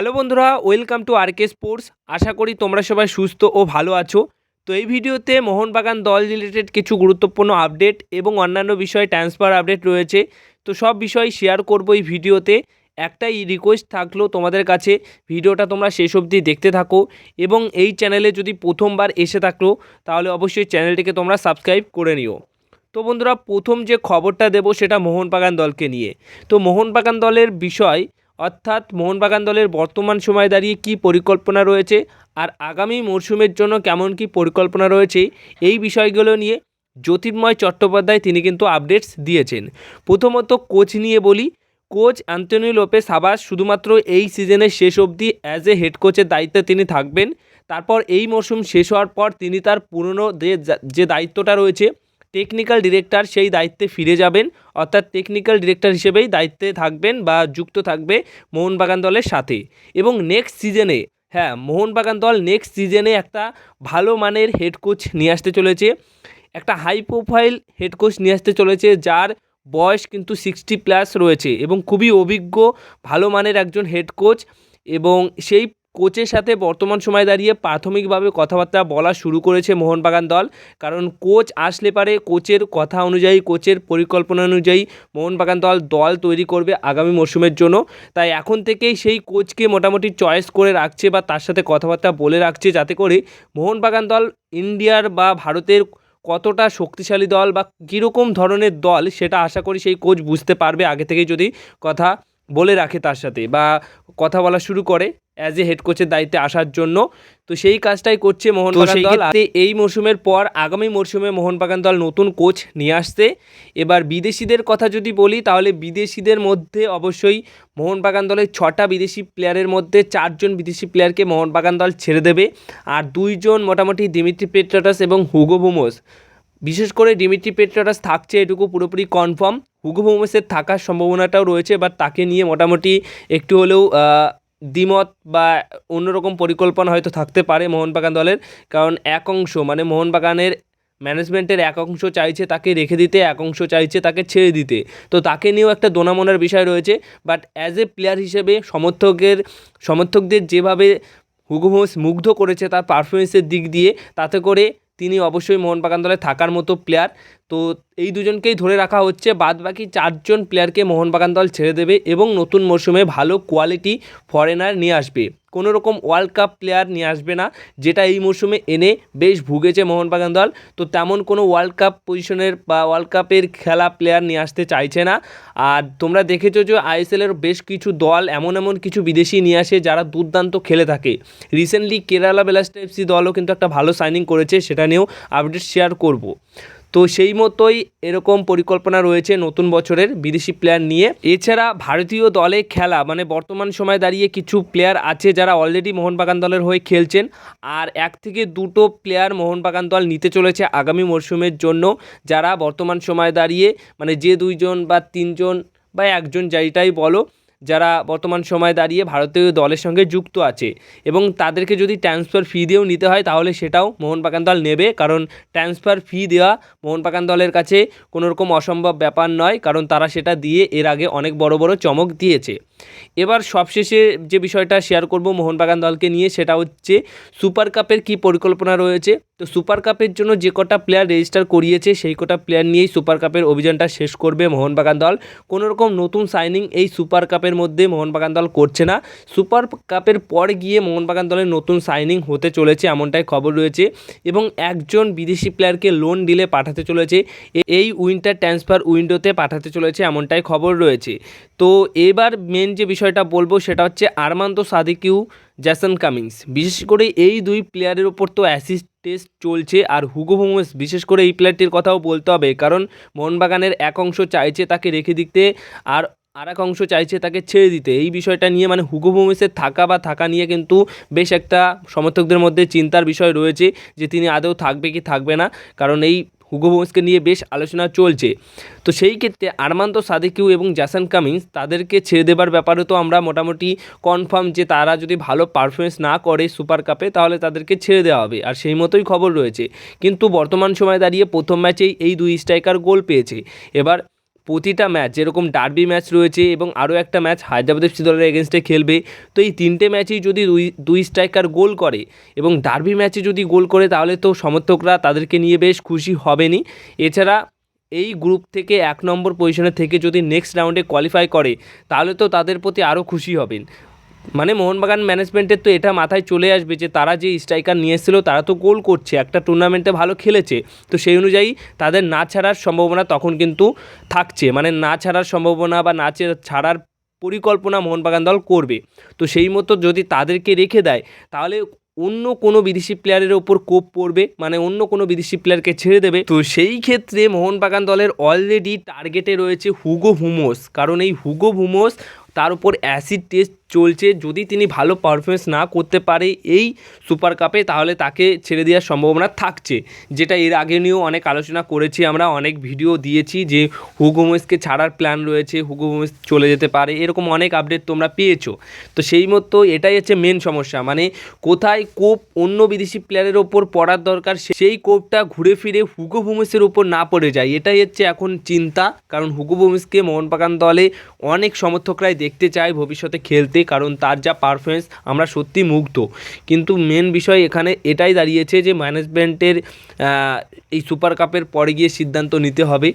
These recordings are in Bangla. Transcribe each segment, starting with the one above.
হ্যালো বন্ধুরা, welcome to R K sports. আশা করি তোমরা সবাই সুস্থ ও ভালো আছো। তো এই ভিডিওতে মোহনবাগান দল রিলেটেড কিছু গুরুত্বপূর্ণ আপডেট এবং অন্যান্য বিষয়ে ট্রান্সফার আপডেট রয়েছে। তো সব বিষয় শেয়ার করবো এই ভিডিওতে। একটাই রিকোয়েস্ট থাকলো তোমাদের কাছে, ভিডিওটা তোমরা শেষ অবধি দেখতে থাকো এবং এই চ্যানেলে যদি প্রথমবার এসে থাকো তাহলে অবশ্যই চ্যানেলটিকে তোমরা সাবস্ক্রাইব করে নিও। তো বন্ধুরা, প্রথম যে খবরটা দেবো সেটা মোহনবাগান দলকে নিয়ে। তো মোহনবাগান দলের বিষয়, অর্থাৎ মোহনবাগান দলের বর্তমান সময়ে দাঁড়িয়ে কী পরিকল্পনা রয়েছে আর আগামী মরশুমের জন্য কেমন কী পরিকল্পনা রয়েছে, এই বিষয়গুলো নিয়ে জ্যোতির্ময় চট্টোপাধ্যায় তিনি কিন্তু আপডেটস দিয়েছেন। প্রথমত কোচ নিয়ে বলি, কোচ অ্যান্তনি লোপেস হাবাস শুধুমাত্র এই সিজনের শেষ অবধি অ্যাজ এ হেড কোচের দায়িত্বে তিনি থাকবেন। তারপর এই মরশুম শেষ হওয়ার পর তিনি তার পুরনো যে দায়িত্বটা রয়েছে টেকনিক্যাল ডিরেক্টর, সেই দায়িত্বে ফিরে যাবেন। অর্থাৎ টেকনিক্যাল ডিরেক্টর হিসেবেই দায়িত্বে থাকবেন বা যুক্ত থাকবে মোহনবাগান দলের সাথে। এবং নেক্সট সিজনে, মোহনবাগান দল নেক্সট সিজনে একটা ভালো মানের হেড কোচ নিয়ে আসতে চলেছে, একটা হাই প্রোফাইল হেড কোচ নিয়ে আসতে চলেছে যার বয়স কিন্তু 60+ রয়েছে এবং খুবই অভিজ্ঞ ভালো মানের একজন হেড কোচ। এবং সেই কোচের সাথে বর্তমান সময় দাঁড়িয়ে প্রাথমিকভাবে কথাবার্তা বলা শুরু করেছে মোহনবাগান দল। কারণ কোচ আসলে পারে কোচের কথা অনুযায়ী, কোচের পরিকল্পনা অনুযায়ী মোহনবাগান দল তৈরি করবে আগামী মরশুমের জন্য। তাই এখন থেকেই সেই কোচকে মোটামুটি চয়েস করে রাখছে বা তার সাথে কথাবার্তা বলে রাখছে, যাতে করে মোহনবাগান দল ইন্ডিয়ার বা ভারতের কতটা শক্তিশালী দল বা কীরকম ধরনের দল সেটা আশা করি সেই কোচ বুঝতে পারবে আগে থেকেই, যদি কথা বলে রাখে তার সাথে বা কথা বলা শুরু করে অ্যাজ এ হেড কোচের দায়িত্বে আসার জন্য। তো সেই কাজটাই করছে মোহনবাগান দল। এই মরশুমের পর আগামী মরশুমে মোহনবাগান দল নতুন কোচ নিয়ে আসছে। এবার বিদেশিদের কথা যদি বলি, তাহলে বিদেশিদের মধ্যে অবশ্যই মোহনবাগান দলের 6টা বিদেশি প্লেয়ারের মধ্যে 4জন বিদেশি প্লেয়ারকে মোহনবাগান দল ছেড়ে দেবে, আর 2জন মোটামুটি দিমিত্রি পেট্রাটাস এবং হুগো বুমোস। বিশেষ করে দিমিত্রি পেট্রাটাস থাকছে, এটুকু পুরোপুরি কনফার্ম। হুগো বুমোসের থাকার সম্ভাবনাটাও রয়েছে, বাট তাকে নিয়ে মোটামুটি একটু হলেও দ্বিমত বা অন্যরকম পরিকল্পনা হয়তো থাকতে পারে মোহনবাগান দলের। কারণ এক অংশ মানে মোহনবাগানের ম্যানেজমেন্টের এক অংশ চাইছে তাকে রেখে দিতে, এক অংশ চাইছে তাকে ছেড়ে দিতে। তো তাকে নিয়েও একটা দোনামোনার বিষয় রয়েছে। বাট অ্যাজ এ প্লেয়ার হিসেবে সমর্থকদের যেভাবে হুগো বুমোস মুগ্ধ করেছে তার পারফরমেন্সের দিক দিয়ে, তাতে করে তিনি অবশ্যই মোহনবাগান দলে থাকার মতো প্লেয়ার। তো এই দুজনকেই ধরে রাখা হচ্ছে, বাদ বাকি 4জন প্লেয়ারকে মোহনবাগান দল ছেড়ে দেবে এবং নতুন মরশুমে ভালো কোয়ালিটি ফরেনার নিয়ে আসবে। কোনো রকম ওয়ার্ল্ড কাপ প্লেয়ার নিয়ে আসবে না, যেটা এই মরশুমে এনে বেশ ভুগেছে মোহনবাগান দল। তো তেমন কোনো ওয়ার্ল্ড কাপ পজিশনের বা ওয়ার্ল্ড কাপের খেলা প্লেয়ার নিয়ে আসতে চাইছে না। আর তোমরা দেখেছো যে আইএসএলের বেশ কিছু দল এমন কিছু বিদেশি নিয়ে আসে যারা দুর্দান্ত খেলে থাকে। রিসেন্টলি কেরালা ব্লাস্টার এফসি দলও কিন্তু একটা ভালো সাইনিং করেছে, সেটা নিয়েও আপডেট শেয়ার করব। তো সেই মতোই এরকম পরিকল্পনা রয়েছে নতুন বছরের বিদেশি প্লেয়ার নিয়ে। এছাড়া ভারতীয় দলে খেলা মানে বর্তমান সময়ে দাঁড়িয়ে কিছু প্লেয়ার আছে যারা অলরেডি মোহনবাগান দলের হয়ে খেলছেন, আর 1 থেকে 2টো প্লেয়ার মোহনবাগান দল নিতে চলেছে আগামী মরশুমের জন্য, যারা বর্তমান সময়ে দাঁড়িয়ে মানে যে 2জন বা 3জন বা 1জন যেটাই বলো, যারা বর্তমান সময়ে দাঁড়িয়ে ভারতীয় দলের সঙ্গে যুক্ত আছে। এবং তাদেরকে যদি ট্রান্সফার ফি দিয়েও নিতে হয় তাহলে সেটাও মোহনবাগান দল নেবে, কারণ ট্রান্সফার ফি দেওয়া মোহনবাগান দলের কাছে কোনো রকম অসম্ভব ব্যাপার নয়, কারণ তারা সেটা দিয়ে এর আগে অনেক বড় চমক দিয়েছে। এবার সবশেষে যে বিষয়টা শেয়ার করব মোহনবাগান দলকে নিয়ে, সেটা হচ্ছে সুপার কাপের কী পরিকল্পনা রয়েছে। তো সুপার কাপের জন্য যে কটা প্লেয়ার রেজিস্টার করিয়েছে সেই কটা প্লেয়ার নিয়েই সুপার কাপের অভিযানটা শেষ করবে মোহনবাগান দল। কোনো রকম নতুন সাইনিং এই সুপার কাপের মধ্যে মোহনবাগান দল করছে না। সুপার কাপের পর গিয়ে মোহনবাগান দলের নতুন সাইনিং হতে চলেছে এমনটাই খবর রয়েছে, এবং একজন বিদেশি প্লেয়ারকে লোন ডিলে পাঠাতে চলেছে, এই উইন্টার ট্রান্সফার উইন্ডোতে পাঠাতে চলেছে এমনটাই খবর রয়েছে। তো এবার মেন যে বিষয়টা বলবো সেটা হচ্ছে আরমান্দো সাদিকিউ, জ্যাসন কামিন্স। বিশেষ করে এই 2 প্লেয়ারের ওপর তো অ্যাসিস্ট টেস্ট চলছে, আর হুগো বুমোস বিশেষ করে এই প্লেয়ারটির কথাও বলতে হবে, কারণ মোহনবাগানের এক অংশ চাইছে তাকে রেখে দিতে আর আরেক অংশ চাইছে তাকে ছেড়ে দিতে। এই বিষয়টা নিয়ে মানে হুগো বুমোসের থাকা নিয়ে কিন্তু বেশ একটা সমর্থকদের মধ্যে চিন্তার বিষয় রয়েছে যে তিনি আদৌ থাকবে কি থাকবে না, কারণ এই হুগো বুমোসকে নিয়ে বেশ আলোচনা চলছে। তো সেই ক্ষেত্রে আরমান্দো সাদিকিউ এবং জ্যাসন কামিন্স তাদেরকে ছেড়ে দেবার ব্যাপারে তো আমরা মোটামুটি কনফার্ম যে তারা যদি ভালো পারফরমেন্স না করে সুপার কাপে তাহলে তাদেরকে ছেড়ে দেওয়া হবে, আর সেই মতোই খবর রয়েছে। কিন্তু বর্তমান সময়ে দাঁড়িয়ে প্রথম ম্যাচেই এই 2 স্ট্রাইকার গোল পেয়েছে। এবার প্রতিটা ম্যাচ যেরকম ডার্বি ম্যাচ রয়েছে এবং আরও একটা ম্যাচ হায়দ্রাবাদ এফসি দলের এগেনস্টে খেলবে, তো এই তিনটে ম্যাচেই যদি দুই স্ট্রাইকার গোল করে এবং ডার্বি ম্যাচে যদি গোল করে তাহলে তো সমর্থকরা তাদেরকে নিয়ে বেশ খুশি হবেনই। এছাড়া এই গ্রুপ থেকে 1 নম্বর পজিশনে থেকে যদি নেক্সট রাউন্ডে কোয়ালিফাই করে তাহলে তো তাদের প্রতি আরও খুশি হবেন। মানে মোহনবাগান ম্যানেজমেন্টের তো এটা মাথায় চলে আসবে যে তারা যে স্ট্রাইকার নিয়ে এসেছিল তারা তো গোল করছে, একটা টুর্নামেন্টে ভালো খেলেছে, তো সেই অনুযায়ী তাদের না ছাড়ার সম্ভাবনা তখন কিন্তু থাকছে, মানে না ছাড়ার সম্ভাবনা বা না ছাড়ার পরিকল্পনা মোহনবাগান দল করবে। তো সেই মতো যদি তাদেরকে রেখে দেয় তাহলে অন্য কোনো বিদেশি প্লেয়ারের ওপর কোপ পড়বে, মানে অন্য কোনো বিদেশি প্লেয়ারকে ছেড়ে দেবে। তো সেই ক্ষেত্রে মোহনবাগান দলের অলরেডি টার্গেটে রয়েছে হুগো বুমোস, কারণ এই হুগো বুমোস তার উপর অ্যাসিড টেস্ট চলছে, যদি তিনি ভালো পারফরমেন্স না করতে পারে এই সুপার কাপে তাহলে তাকে ছেড়ে দেওয়ার সম্ভাবনা থাকছে, যেটা এর আগে নিয়েও অনেক আলোচনা করেছি, আমরা অনেক ভিডিও দিয়েছি যে হুগো বুমোসকে ছাড়ার প্ল্যান রয়েছে, হুগো বুমোস চলে যেতে পারে, এরকম অনেক আপডেট তোমরা পেয়েছো। তো সেই মতো এটাই হচ্ছে মেন সমস্যা, মানে কোথায় কোপ অন্য বিদেশি প্লেয়ারের ওপর পড়ার দরকার সেই কোপটা ঘুরে ফিরে হুগো বুমোসের ওপর না পড়ে যায়, এটাই হচ্ছে এখন চিন্তা। কারণ হুগো বুমোসকে মোহনবাগান দলে অনেক সমর্থকরাই দেখতে চায় ভবিষ্যতে খেলতে, কারণ তার যা পারফরমেন্স আমরা সত্যি মুগ্ধ। কিন্তু মেন বিষয় এখানে এটাই দাঁড়িয়েছে যে ম্যানেজমেন্টের এই সুপার কাপের পরে গিয়ে সিদ্ধান্ত নিতে হবে,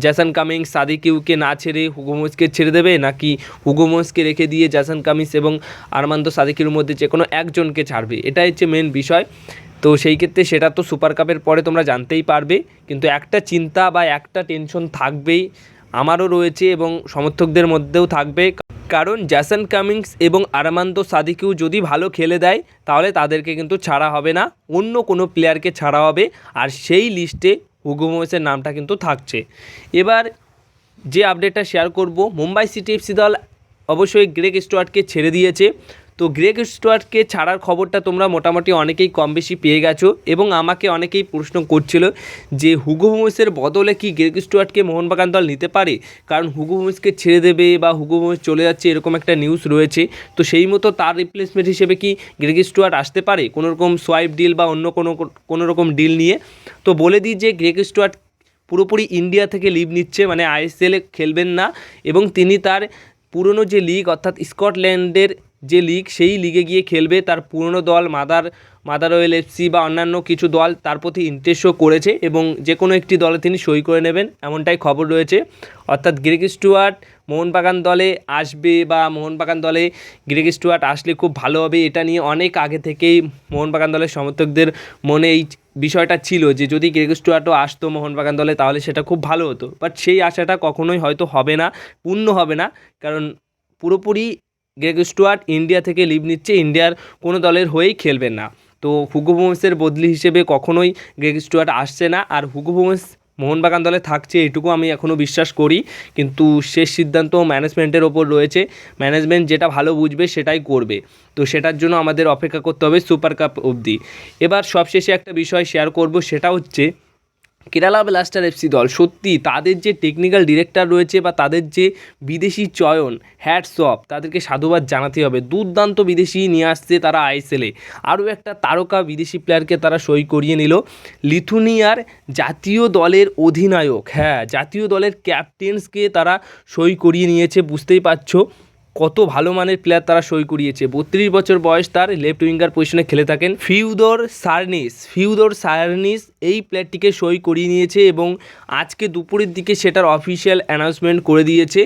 জ্যাসন কামিংস সাদিকিউকে না ছেড়ে হুগো বুমোসকে ছেড়ে দেবে, নাকি হুগো বুমোসকে রেখে দিয়ে জ্যাসন কামিংস এবং আরমান্দো সাদিকির মধ্যে যে কোনো একজনকে ছাড়বে, এটাই হচ্ছে মেন বিষয়। তো সেই ক্ষেত্রে সেটা তো সুপার কাপের পরে তোমরা জানতেই পারবে, কিন্তু একটা চিন্তা বা একটা টেনশন থাকবেই, আমারও রয়েছে এবং সমর্থকদের মধ্যেও থাকবে, কারণ জ্যাসন কামিংস এবং আরমান্দো সাদিকিউ যদি ভালো খেলে দেয় তাহলে তাদেরকে কিন্তু ছাড়া হবে না, অন্য কোনো প্লেয়ারকে ছাড়া হবে, আর সেই লিস্টে হুগো বুমোসের নামটা কিন্তু থাকছে। এবার যে আপডেটটা শেয়ার করব, মুম্বাই সিটি এফসি দল অবশ্যই গ্রেগ স্টুয়ার্টকে ছেড়ে দিয়েছে। তো গ্রেগ স্টুয়ার্টকে ছাড়ার খবরটা তোমরা মোটামুটি অনেকেই কম বেশি পেয়ে গেছো এবং আমাকে অনেকেই প্রশ্ন করছিল যে হুগো বুমোসের বদলে কি গ্রেগ স্টুয়ার্টকে মোহনবাগান দল নিতে পারে, কারণ হুগো বুমোসকে ছেড়ে দেবে বা হুগো বুমোস চলে যাচ্ছে এরকম একটা নিউজ রয়েছে। তো সেই মতো তার রিপ্লেসমেন্ট হিসেবে কি গ্রেগ স্টুয়ার্ট আসতে পারে কোনোরকম সোয়াইপ ডিল বা অন্য কোনো রকম ডিল নিয়ে। তো বলে দিই যে গ্রেগ স্টুয়ার্ট পুরোপুরি ইন্ডিয়া থেকে লিভ নিচ্ছে, মানে আইএসএলে খেলবেন না, এবং তিনি তার পুরনো যে লিগ অর্থাৎ স্কটল্যান্ডের যে লিগ সেই লিগে গিয়ে খেলবে। তার পুরনো দল মাদারওয়েল এফসি বা অন্যান্য কিছু দল তার প্রতি ইন্টারেস্ট শো করেছে এবং যে কোনো একটি দলে তিনি সই করে নেবেন এমনটাই খবর রয়েছে। অর্থাৎ গ্রেগ স্টুয়ার্ট মোহনবাগান দলে আসবে বা মোহনবাগান দলে গ্রেগ স্টুয়ার্ট আসলে খুব ভালো হবে, এটা নিয়ে অনেক আগে থেকেই মোহনবাগান দলের সমর্থকদের মনে এই বিষয়টা ছিল যে যদি গ্রেগ স্টুয়ার্টও আসতো মোহনবাগান দলে তাহলে সেটা খুব ভালো হতো, বাট সেই আশাটা কখনোই হয়তো হবে না, পূর্ণ হবে না, কারণ পুরোপুরি গ্রেগ স্টুয়ার্ট ইন্ডিয়া থেকে লিভ নিচ্ছে, ইন্ডিয়ার কোনো দলের হয়েই খেলবেন না। তো হুগো বুমোসের বদলি হিসেবে কখনোই গ্রেগ স্টুয়ার্ট আসছে না, আর হুগো বুমোস মোহনবাগান দলে থাকছে এটুকু আমি এখনও বিশ্বাস করি, কিন্তু শেষ সিদ্ধান্ত ম্যানেজমেন্টের ওপর রয়েছে, ম্যানেজমেন্ট যেটা ভালো বুঝবে সেটাই করবে। তো সেটার জন্য আমাদের অপেক্ষা করতে হবে সুপার কাপ অবধি। এবার সবশেষে একটা বিষয় শেয়ার করব, সেটা হচ্ছে কেরালা ব্লাস্টার এফসি দল, সত্যি তাদের যে টেকনিক্যাল ডিরেক্টর রয়েছে বা তাদের যে বিদেশি চয়ন, হ্যাটস অফ, তাদেরকে সাধুবাদ জানাতে হবে, দুর্দান্ত বিদেশি নিয়ে আসছে তারা আইএসএলে। আরও একটা তারকা বিদেশি প্লেয়ারকে তারা সই করিয়ে নিল, লিথুনিয়ার জাতীয় দলের অধিনায়ক, হ্যাঁ জাতীয় দলের ক্যাপ্টেন্সকে তারা সই করিয়ে নিয়েছে, বুঝতেই পারছো কত ভালো মানের প্লেয়ার তারা সই করিয়েছে। 32 বছর বয়স তার, লেফট উইঙ্গার পজিশনে খেলে থাকেন ফিউদর সার্নিস এই প্লেয়ারটিকে সই করিয়ে নিয়েছে এবং আজকে দুপুরের দিকে সেটার অফিসিয়াল অ্যানাউন্সমেন্ট করে দিয়েছে।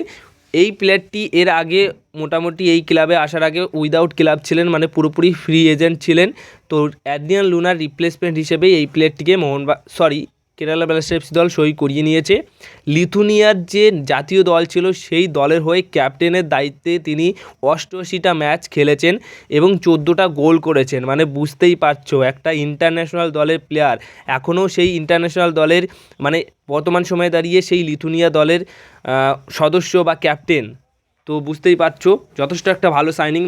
এই প্লেয়ারটি এর আগে মোটামুটি এই ক্লাবে আসার আগে উইদাউট ক্লাব ছিলেন, মানে পুরোপুরি ফ্রি এজেন্ট ছিলেন। তো অ্যাড্রিয়ান লুনার রিপ্লেসমেন্ট হিসেবে এই প্লেয়ারটিকে কেরালা ব্লাস্টার এফসি দল সই করিয়ে নিয়েছে। লিথুনিয়ার যে জাতীয় দল ছিল সেই দলের হয়ে ক্যাপ্টেনের দায়িত্বে তিনি 88টা ম্যাচ খেলেছেন এবং 14টা গোল করেছেন, মানে বুঝতেই পারছো একটা ইন্টারন্যাশনাল দলের প্লেয়ার, এখনও সেই ইন্টারন্যাশনাল দলের মানে বর্তমান সময়ে দাঁড়িয়ে সেই লিথুনিয়া দলের সদস্য বা ক্যাপ্টেন। তো বুঝতেই পারছো যথেষ্ট একটা ভালো সাইনিং